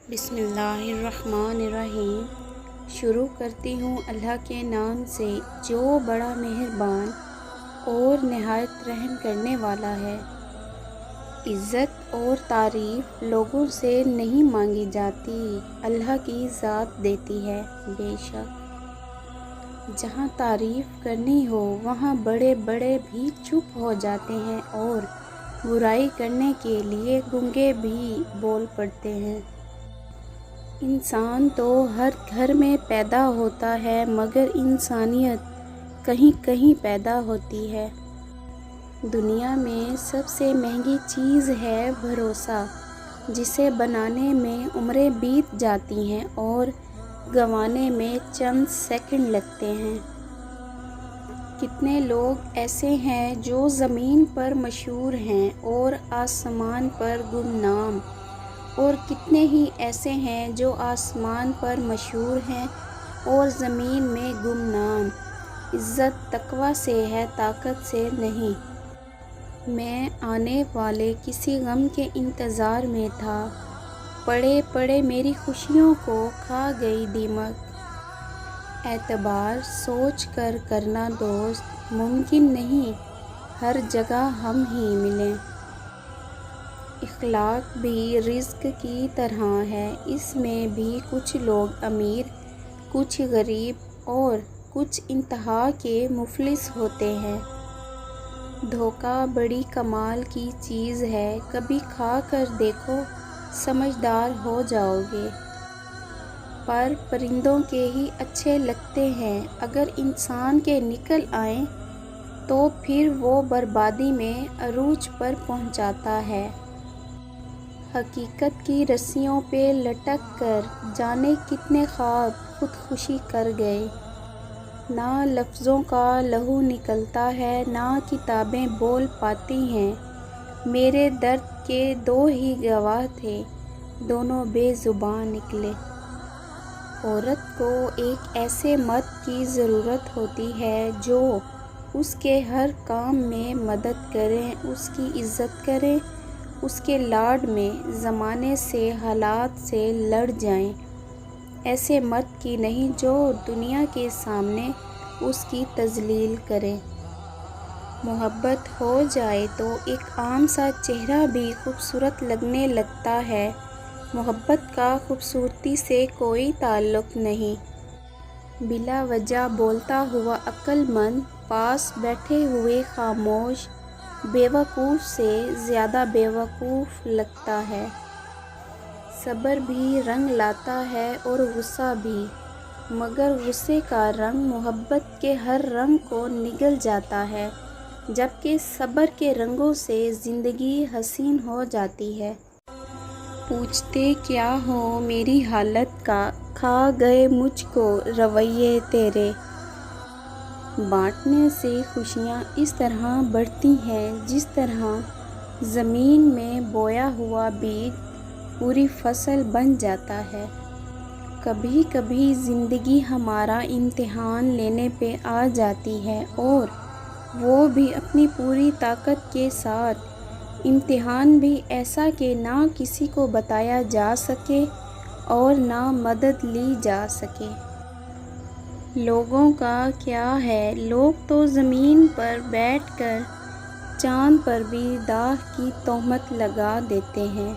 بسم اللہ الرحمن الرحیم۔ شروع کرتی ہوں اللہ کے نام سے جو بڑا مہربان اور نہایت رحم کرنے والا ہے۔ عزت اور تعریف لوگوں سے نہیں مانگی جاتی، اللہ کی ذات دیتی ہے۔ بے شک جہاں تعریف کرنی ہو وہاں بڑے بڑے بھی چپ ہو جاتے ہیں اور برائی کرنے کے لیے گونگے بھی بول پڑتے ہیں۔ انسان تو ہر گھر میں پیدا ہوتا ہے مگر انسانیت کہیں کہیں پیدا ہوتی ہے۔ دنیا میں سب سے مہنگی چیز ہے بھروسہ، جسے بنانے میں عمریں بیت جاتی ہیں اور گنوانے میں چند سیکنڈ لگتے ہیں۔ کتنے لوگ ایسے ہیں جو زمین پر مشہور ہیں اور آسمان پر گمنام، اور کتنے ہی ایسے ہیں جو آسمان پر مشہور ہیں اور زمین میں گمنام۔ عزت تقویٰ سے ہے، طاقت سے نہیں۔ میں آنے والے کسی غم کے انتظار میں تھا، پڑے پڑے میری خوشیوں کو کھا گئی دیمک۔ اعتبار سوچ کر کرنا دوست، ممکن نہیں ہر جگہ ہم ہی ملیں۔ اخلاق بھی رزق کی طرح ہے، اس میں بھی کچھ لوگ امیر، کچھ غریب اور کچھ انتہا کے مفلس ہوتے ہیں۔ دھوکہ بڑی کمال کی چیز ہے، کبھی کھا کر دیکھو، سمجھدار ہو جاؤ گے۔ پر پرندوں کے ہی اچھے لگتے ہیں، اگر انسان کے نکل آئیں تو پھر وہ بربادی میں عروج پر پہنچاتا ہے۔ حقیقت کی رسیوں پہ لٹک کر جانے کتنے خواب خودکشی کر گئے۔ نہ لفظوں کا لہو نکلتا ہے، نہ کتابیں بول پاتی ہیں۔ میرے درد کے دو ہی گواہ تھے، دونوں بے زباں نکلے۔ عورت کو ایک ایسے مرد کی ضرورت ہوتی ہے جو اس کے ہر کام میں مدد کرے، اس کی عزت کرے، اس کے لاڈ میں زمانے سے حالات سے لڑ جائے۔ ایسے مرد کی نہیں جو دنیا کے سامنے اس کی تذلیل کرے۔ محبت ہو جائے تو ایک عام سا چہرہ بھی خوبصورت لگنے لگتا ہے۔ محبت کا خوبصورتی سے کوئی تعلق نہیں۔ بلا وجہ بولتا ہوا عقل مند پاس بیٹھے ہوئے خاموش بیوقوف سے زیادہ بیوقوف لگتا ہے۔ صبر بھی رنگ لاتا ہے اور غصہ بھی، مگر غصے کا رنگ محبت کے ہر رنگ کو نگل جاتا ہے، جبکہ صبر کے رنگوں سے زندگی حسین ہو جاتی ہے۔ پوچھتے کیا ہو میری حالت کا، کھا گئے مجھ کو رویے تیرے۔ بانٹنے سے خوشیاں اس طرح بڑھتی ہیں جس طرح زمین میں بویا ہوا بیج پوری فصل بن جاتا ہے۔ کبھی کبھی زندگی ہمارا امتحان لینے پہ آ جاتی ہے، اور وہ بھی اپنی پوری طاقت کے ساتھ۔ امتحان بھی ایسا کہ نہ کسی کو بتایا جا سکے اور نہ مدد لی جا سکے۔ لوگوں کا کیا ہے، لوگ تو زمین پر بیٹھ کر چاند پر بھی داغ کی تہمت لگا دیتے ہیں۔